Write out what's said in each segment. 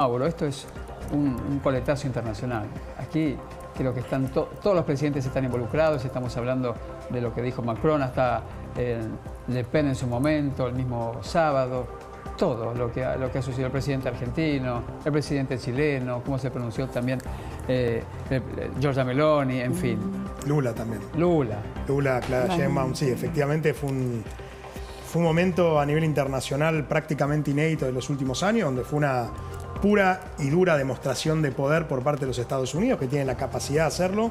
Mauro, esto es un coletazo internacional. Aquí creo que están todos los presidentes están involucrados, estamos hablando de lo que dijo Macron, hasta Le Pen en su momento, el mismo sábado, todo lo que ha sucedido el presidente argentino, el presidente chileno, cómo se pronunció también Giorgia Meloni, en fin. Lula también. Lula, Clara Sheinbaum, sí, efectivamente fue un momento a nivel internacional prácticamente inédito de los últimos años, donde fue una pura y dura demostración de poder por parte de los Estados Unidos, que tienen la capacidad de hacerlo.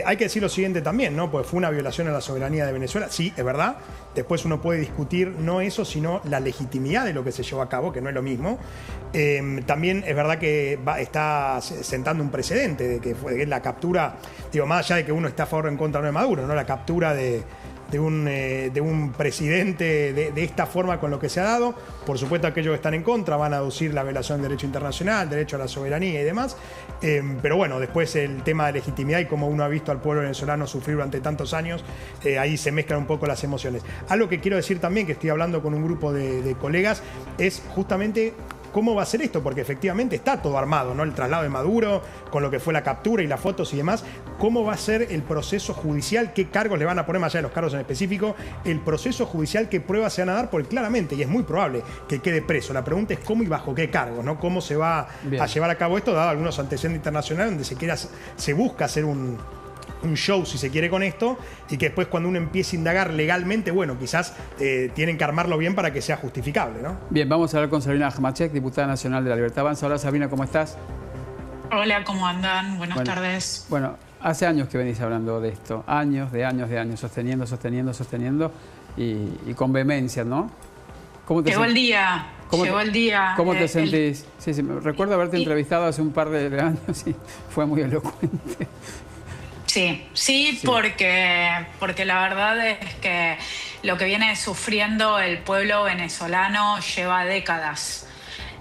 Hay que decir lo siguiente también, ¿no? Pues fue una violación a la soberanía de Venezuela, sí, es verdad. Después uno puede discutir no eso, sino la legitimidad de lo que se llevó a cabo, que no es lo mismo. También es verdad que está sentando un precedente de que fue la captura, digo, más allá de que uno está a favor o en contra de Maduro, ¿no? La captura de un presidente de esta forma con lo que se ha dado. Por supuesto, aquellos que están en contra van a aducir la violación del derecho internacional, derecho a la soberanía y demás. Pero bueno, después el tema de legitimidad y cómo uno ha visto al pueblo venezolano sufrir durante tantos años, ahí se mezclan un poco las emociones. Algo que quiero decir también, que estoy hablando con un grupo de colegas, es justamente cómo va a ser esto, porque efectivamente está todo armado, ¿no? El traslado de Maduro, con lo que fue la captura y las fotos y demás. ¿Cómo va a ser el proceso judicial? ¿Qué cargos le van a poner, más allá de los cargos en específico? El proceso judicial, ¿qué pruebas se van a dar? Porque claramente, y es muy probable que quede preso. La pregunta es cómo y bajo qué cargos, ¿no? ¿Cómo se va a llevar a cabo esto, dado algunos antecedentes internacionales donde se busca hacer un show, si se quiere, con esto, y que después cuando uno empiece a indagar legalmente, bueno, quizás tienen que armarlo bien para que sea justificable, ¿no? Bien, vamos a hablar con Sabrina Jamachek, diputada nacional de la Libertad Avanza. Hola, Sabrina, ¿cómo estás? Hola, ¿cómo andan? Buenas tardes. Bueno, hace años que venís hablando de esto, años, sosteniendo y con vehemencia, ¿no? Llegó el día. ¿Cómo te sentís? Sí, recuerdo haberte entrevistado hace un par de años y fue muy elocuente. Sí, porque la verdad es que lo que viene sufriendo el pueblo venezolano lleva décadas.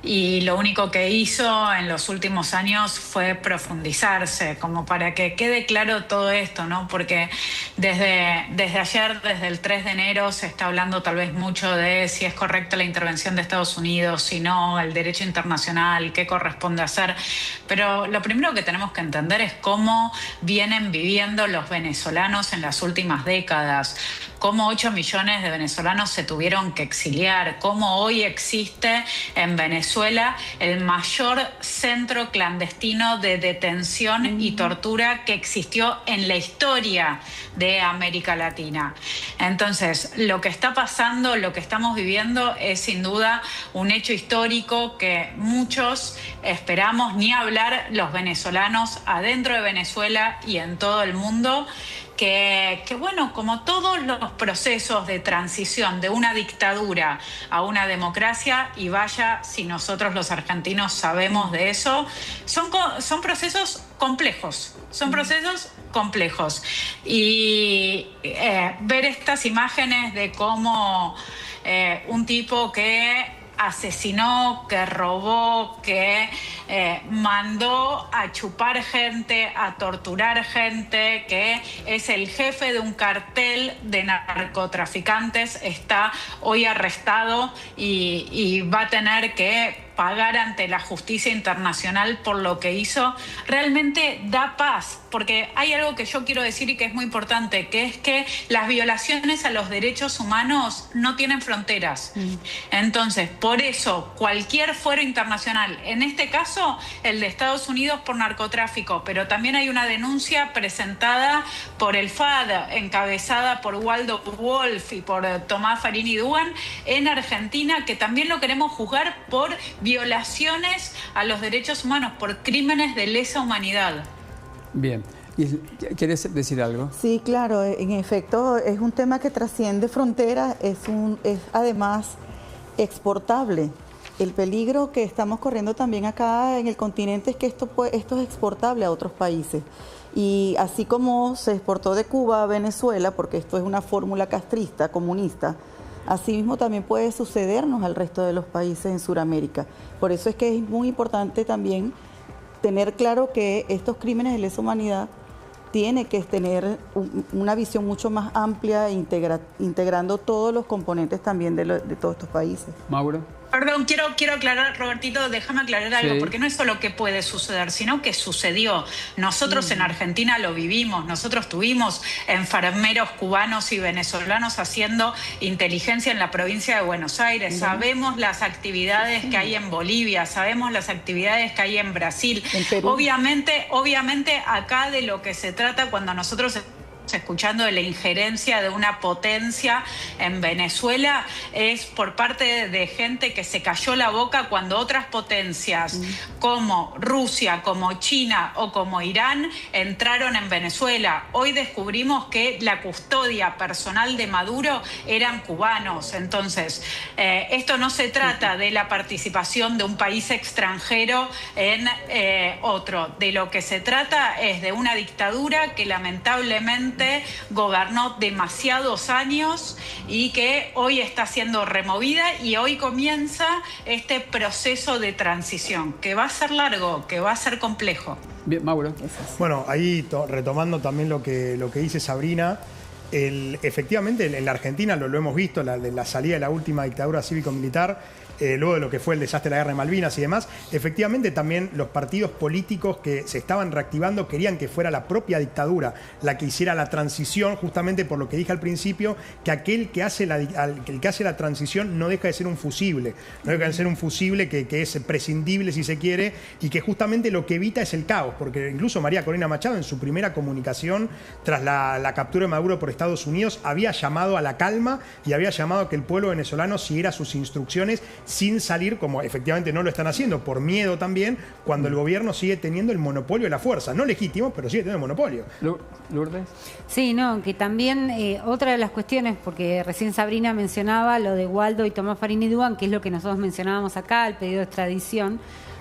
Y lo único que hizo en los últimos años fue profundizarse, como para que quede claro todo esto, ¿no? Porque desde ayer, desde el 3 de enero, se está hablando tal vez mucho de si es correcta la intervención de Estados Unidos, si no, el derecho internacional, qué corresponde hacer. Pero lo primero que tenemos que entender es cómo vienen viviendo los venezolanos en las últimas décadas, cómo 8 millones de venezolanos se tuvieron que exiliar, cómo hoy existe en Venezuela el mayor centro clandestino de detención y tortura que existió en la historia de América Latina. Entonces, lo que está pasando, lo que estamos viviendo es sin duda un hecho histórico que muchos esperamos, ni hablar los venezolanos adentro de Venezuela y en todo el mundo, que bueno, como todos los procesos de transición de una dictadura a una democracia, y vaya si nosotros los argentinos sabemos de eso, son procesos complejos, y ver estas imágenes de cómo un tipo que asesinó, que robó, que mandó a chupar gente, a torturar gente, que es el jefe de un cartel de narcotraficantes, está hoy arrestado y va a tener que pagar ante la justicia internacional por lo que hizo. Realmente da paz, porque hay algo que yo quiero decir y que es muy importante, que es que las violaciones a los derechos humanos no tienen fronteras. Entonces, por eso, cualquier fuero internacional, en este caso, el de Estados Unidos por narcotráfico, pero también hay una denuncia presentada por el FAD, encabezada por Waldo Wolf y por Tomás Farini Dugan, en Argentina, que también lo queremos juzgar por violaciones a los derechos humanos, por crímenes de lesa humanidad. Bien. ¿Quieres decir algo? Sí, claro, en efecto es un tema que trasciende fronteras, es además exportable. El peligro que estamos corriendo también acá en el continente es que esto es exportable a otros países. Y así como se exportó de Cuba a Venezuela, porque esto es una fórmula castrista, comunista, asimismo también puede sucedernos al resto de los países en Sudamérica. Por eso es que es muy importante también tener claro que estos crímenes de lesa humanidad tiene que tener una visión mucho más amplia, integrando todos los componentes también de todos estos países. Mauro. Perdón, quiero aclarar, Robertito, déjame aclarar algo, porque no es solo que puede suceder, sino que sucedió. Nosotros en Argentina lo vivimos, nosotros tuvimos enfermeros cubanos y venezolanos haciendo inteligencia en la provincia de Buenos Aires, sabemos las actividades que hay en Bolivia, sabemos las actividades que hay en Brasil. Obviamente acá de lo que se trata cuando nosotros escuchando de la injerencia de una potencia en Venezuela es por parte de gente que se cayó la boca cuando otras potencias como Rusia, como China o como Irán entraron en Venezuela. Hoy descubrimos que la custodia personal de Maduro eran cubanos. Entonces, esto no se trata de la participación de un país extranjero en otro. De lo que se trata es de una dictadura que lamentablemente gobernó demasiados años y que hoy está siendo removida y hoy comienza este proceso de transición, que va a ser largo, que va a ser complejo. Bien, Mauro. Bueno, ahí retomando también lo que dice Sabrina, efectivamente en la Argentina lo hemos visto, la salida de la última dictadura cívico-militar, luego de lo que fue el desastre de la guerra de Malvinas y demás, efectivamente también los partidos políticos que se estaban reactivando querían que fuera la propia dictadura la que hiciera la transición, justamente por lo que dije al principio, que aquel que hace la transición no deja de ser un fusible, no deja de ser un fusible que es prescindible si se quiere y que justamente lo que evita es el caos, porque incluso María Corina Machado en su primera comunicación tras la captura de Maduro por Estados Unidos había llamado a la calma y había llamado a que el pueblo venezolano siguiera sus instrucciones sin salir, como efectivamente no lo están haciendo, por miedo también, cuando el gobierno sigue teniendo el monopolio de la fuerza. No legítimo, pero sigue teniendo el monopolio. ¿Lourdes? Sí, no, que también otra de las cuestiones, porque recién Sabrina mencionaba lo de Waldo y Tomás Farini Duan, que es lo que nosotros mencionábamos acá, el pedido de extradición,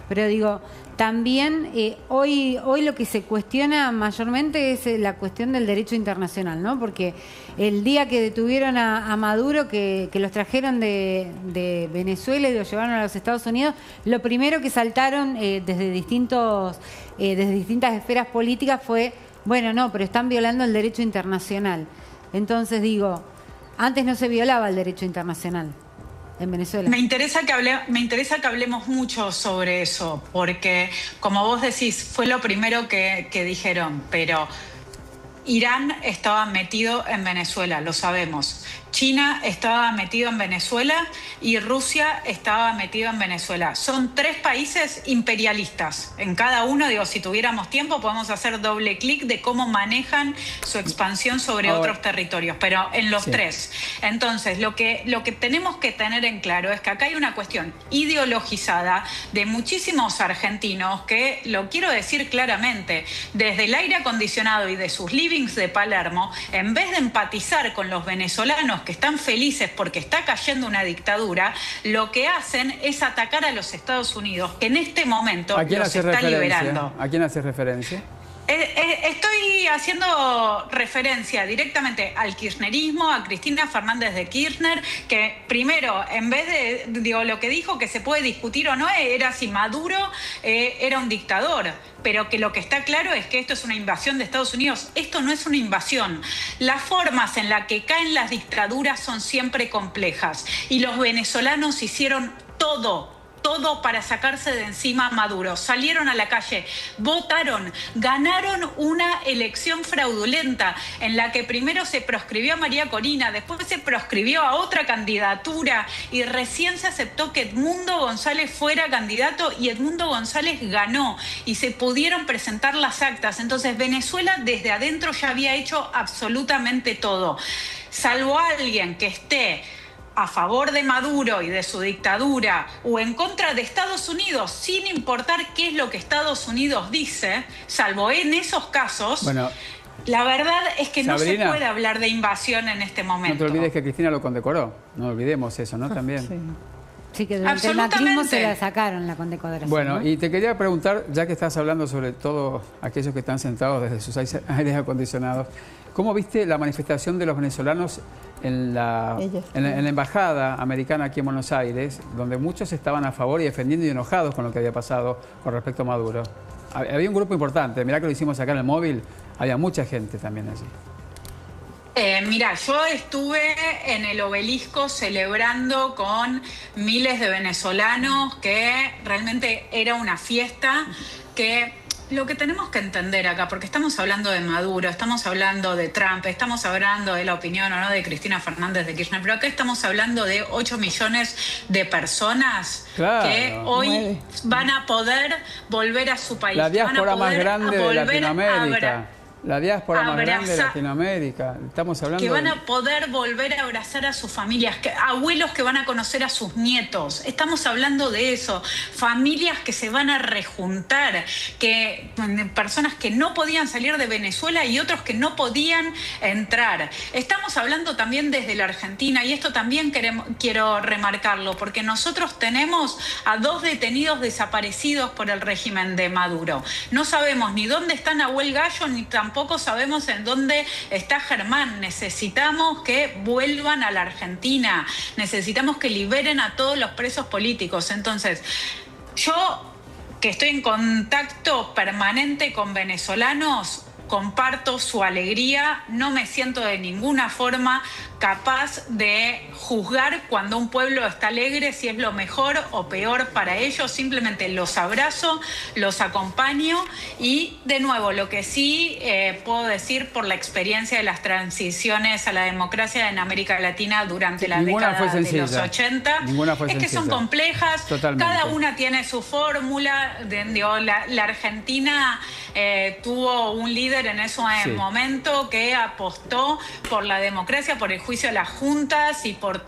pero digo, también hoy lo que se cuestiona mayormente es la cuestión del derecho internacional, ¿no? Porque el día que detuvieron a Maduro, que los trajeron de Venezuela y lo llevaron a los Estados Unidos, lo primero que saltaron desde distintas esferas políticas fue, bueno, no, pero están violando el derecho internacional. Entonces digo, antes no se violaba el derecho internacional en Venezuela. Me interesa que hablemos mucho sobre eso, porque como vos decís, fue lo primero que dijeron, pero Irán estaba metido en Venezuela, lo sabemos. China estaba metido en Venezuela y Rusia estaba metido en Venezuela. Son 3 países imperialistas. En cada uno, digo, si tuviéramos tiempo, podemos hacer doble clic de cómo manejan su expansión sobre otros territorios, pero en los 3. Entonces, lo que tenemos que tener en claro es que acá hay una cuestión ideologizada de muchísimos argentinos que, lo quiero decir claramente, desde el aire acondicionado y de sus livings de Palermo, en vez de empatizar con los venezolanos que están felices porque está cayendo una dictadura, lo que hacen es atacar a los Estados Unidos, que en este momento los está liberando. ¿A quién hace referencia? Estoy haciendo referencia directamente al kirchnerismo, a Cristina Fernández de Kirchner, que primero, en vez de, lo que dijo que se puede discutir o no, era si Maduro era un dictador, pero que lo que está claro es que esto es una invasión de Estados Unidos. Esto no es una invasión. Las formas en las que caen las dictaduras son siempre complejas, y los venezolanos hicieron todo para sacarse de encima a Maduro. Salieron a la calle, votaron, ganaron una elección fraudulenta en la que primero se proscribió a María Corina, después se proscribió a otra candidatura y recién se aceptó que Edmundo González fuera candidato y Edmundo González ganó y se pudieron presentar las actas. Entonces Venezuela desde adentro ya había hecho absolutamente todo. Salvo alguien que esté a favor de Maduro y de su dictadura o en contra de Estados Unidos, sin importar qué es lo que Estados Unidos dice, salvo en esos casos, la verdad es que Sabrina, no se puede hablar de invasión en este momento. No te olvides que Cristina lo condecoró, no olvidemos eso, ¿no? También. Sí, que durante el macrismo se la sacaron la condecoración. Bueno, ¿no? Y te quería preguntar, ya que estás hablando sobre todos aquellos que están sentados desde sus aires acondicionados, ¿cómo viste la manifestación de los venezolanos en la embajada americana aquí en Buenos Aires, donde muchos estaban a favor y defendiendo y enojados con lo que había pasado con respecto a Maduro? Había un grupo importante, mirá que lo hicimos acá en el móvil, había mucha gente también allí. Mira, yo estuve en el Obelisco celebrando con miles de venezolanos, que realmente era una fiesta. Que lo que tenemos que entender acá, porque estamos hablando de Maduro, estamos hablando de Trump, estamos hablando de la opinión o no de Cristina Fernández de Kirchner, pero acá estamos hablando de 8 millones de personas, claro, que hoy van a poder volver a su país. La diáspora más grande de Latinoamérica. La diáspora más grande de Latinoamérica. Estamos hablando que van a poder volver a abrazar a sus familias, abuelos que van a conocer a sus nietos. Estamos hablando de eso. Familias que se van a rejuntar, personas que no podían salir de Venezuela y otros que no podían entrar. Estamos hablando también desde la Argentina, y esto también quiero remarcarlo, porque nosotros tenemos a 2 detenidos desaparecidos por el régimen de Maduro. No sabemos ni dónde está Nahuel Gallo, ni tampoco sabemos en dónde está Germán. Necesitamos que vuelvan a la Argentina. Necesitamos que liberen a todos los presos políticos. Entonces, yo, que estoy en contacto permanente con venezolanos, comparto su alegría. No me siento de ninguna forma capaz de juzgar cuando un pueblo está alegre, si es lo mejor o peor para ellos. Simplemente los abrazo, los acompaño, y de nuevo, lo que sí puedo decir por la experiencia de las transiciones a la democracia en América Latina durante la década de los 80, es que son complejas. Totalmente. Cada una tiene su fórmula. La Argentina tuvo un líder en ese momento que apostó por la democracia, por el juicio a las juntas y por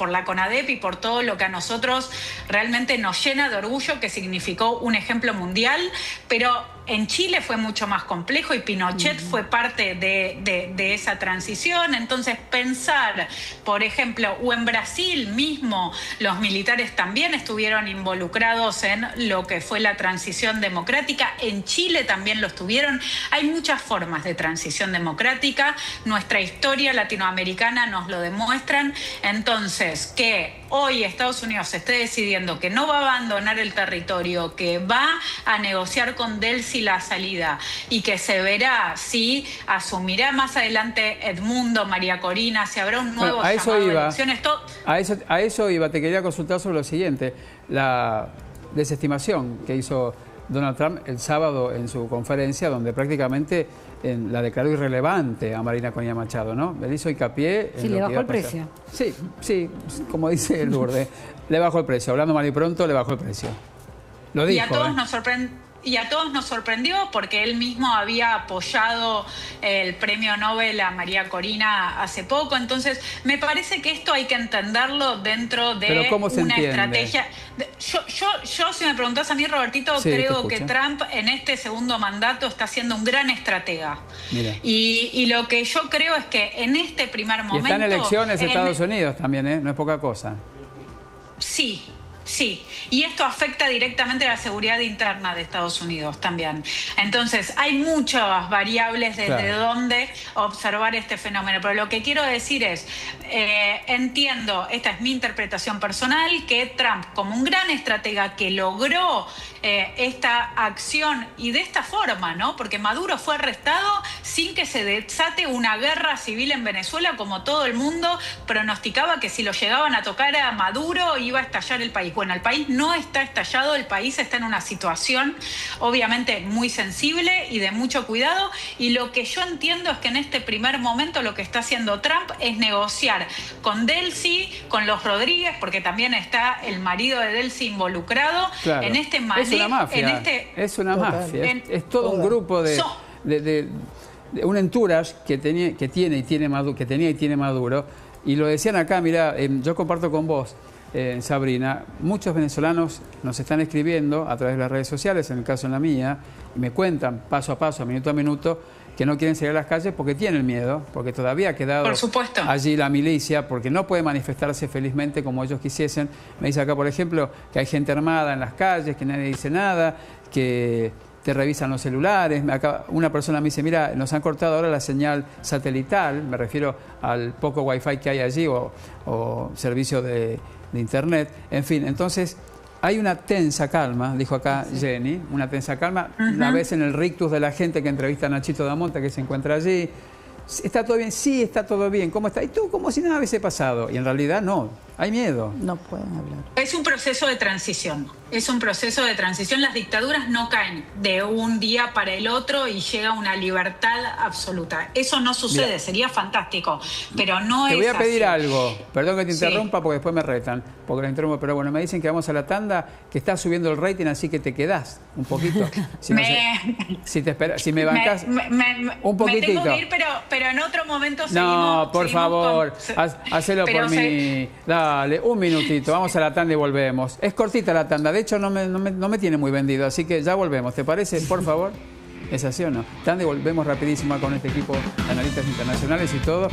la CONADEP y por todo lo que a nosotros realmente nos llena de orgullo, que significó un ejemplo mundial. Pero en Chile fue mucho más complejo, y Pinochet fue parte de esa transición. Entonces, pensar, por ejemplo, o en Brasil mismo, los militares también estuvieron involucrados en lo que fue la transición democrática. En Chile también lo estuvieron. Hay muchas formas de transición democrática. Nuestra historia latinoamericana nos lo demuestran. Entonces, que hoy Estados Unidos esté decidiendo que no va a abandonar el territorio, que va a negociar con Delcy la salida, y que se verá si asumirá más adelante Edmundo, María Corina, si habrá un nuevo llamado de elecciones. A eso iba. Te quería consultar sobre lo siguiente: la desestimación que hizo Donald Trump el sábado en su conferencia, donde prácticamente la declaró irrelevante a Marina Corina Machado, ¿no? Le hizo hincapié en sí, le bajó el precio. Sí, como dice Lourdes, le bajó el precio. Hablando mal y pronto, le bajó el precio. Lo dijo. Y a todos nos sorprendió. Y a todos nos sorprendió, porque él mismo había apoyado el premio Nobel a María Corina hace poco. Entonces, me parece que esto hay que entenderlo dentro de una estrategia. Yo, si me preguntás a mí, Robertito, creo que Trump en este segundo mandato está siendo un gran estratega. Mira. Y lo que yo creo es que en este primer momento... Y están elecciones en Estados Unidos también, ¿eh? No es poca cosa. Sí, y esto afecta directamente a la seguridad interna de Estados Unidos también. Entonces, hay muchas variables desde donde observar este fenómeno. Pero lo que quiero decir es, entiendo, esta es mi interpretación personal, que Trump, como un gran estratega que logró esta acción y de esta forma, ¿no? Porque Maduro fue arrestado sin que se desate una guerra civil en Venezuela, como todo el mundo pronosticaba que si lo llegaban a tocar a Maduro iba a estallar el país. Bueno, el país no está estallado, el país está en una situación obviamente muy sensible y de mucho cuidado, y lo que yo entiendo es que en este primer momento lo que está haciendo Trump es negociar con Delcy, con los Rodríguez, porque también está el marido de Delcy involucrado en este manejo. Es una mafia, es una mafia, es todo un grupo de un entourage que tenía y tiene Maduro, y lo decían acá. Mira, yo comparto con vos, Sabrina, muchos venezolanos nos están escribiendo a través de las redes sociales, en el caso en la mía, y me cuentan paso a paso, minuto a minuto, que no quieren salir a las calles porque tienen miedo, porque todavía ha quedado allí la milicia, porque no puede manifestarse felizmente como ellos quisiesen. Me dice acá, por ejemplo, que hay gente armada en las calles, que nadie dice nada, que te revisan los celulares. Acá una persona me dice, mira, nos han cortado ahora la señal satelital, me refiero al poco wifi que hay allí, o servicio de internet. En fin, entonces hay una tensa calma, dijo acá Jenny, una tensa calma. La ves en el rictus de la gente que entrevista a Nachito Damonte, que se encuentra allí. ¿Está todo bien? Sí, está todo bien. ¿Cómo está? Y tú como si nada hubiese pasado. Y en realidad no, hay miedo. No pueden hablar. Es un proceso de transición. Es un proceso de transición. Las dictaduras no caen de un día para el otro y llega una libertad absoluta. Eso no sucede, Mira, sería fantástico, pero no es te voy a pedir así. algo. Perdón que te Sí. interrumpa porque después me retan. Porque la interrumpo. Pero bueno, me dicen que vamos a la tanda, que está subiendo el rating, así que te quedás un poquito. Si, no si me bancás un poquitito. Me tengo que ir, pero en otro momento seguimos. No, por favor, hacelo pero por mí. Dale, un minutito, vamos a la tanda y volvemos. Es cortita la tanda, de hecho no me tiene muy vendido, así que ya volvemos. ¿Te parece, por favor? ¿Es así o no? Tanda y volvemos rapidísimo con este equipo de analistas internacionales y todo.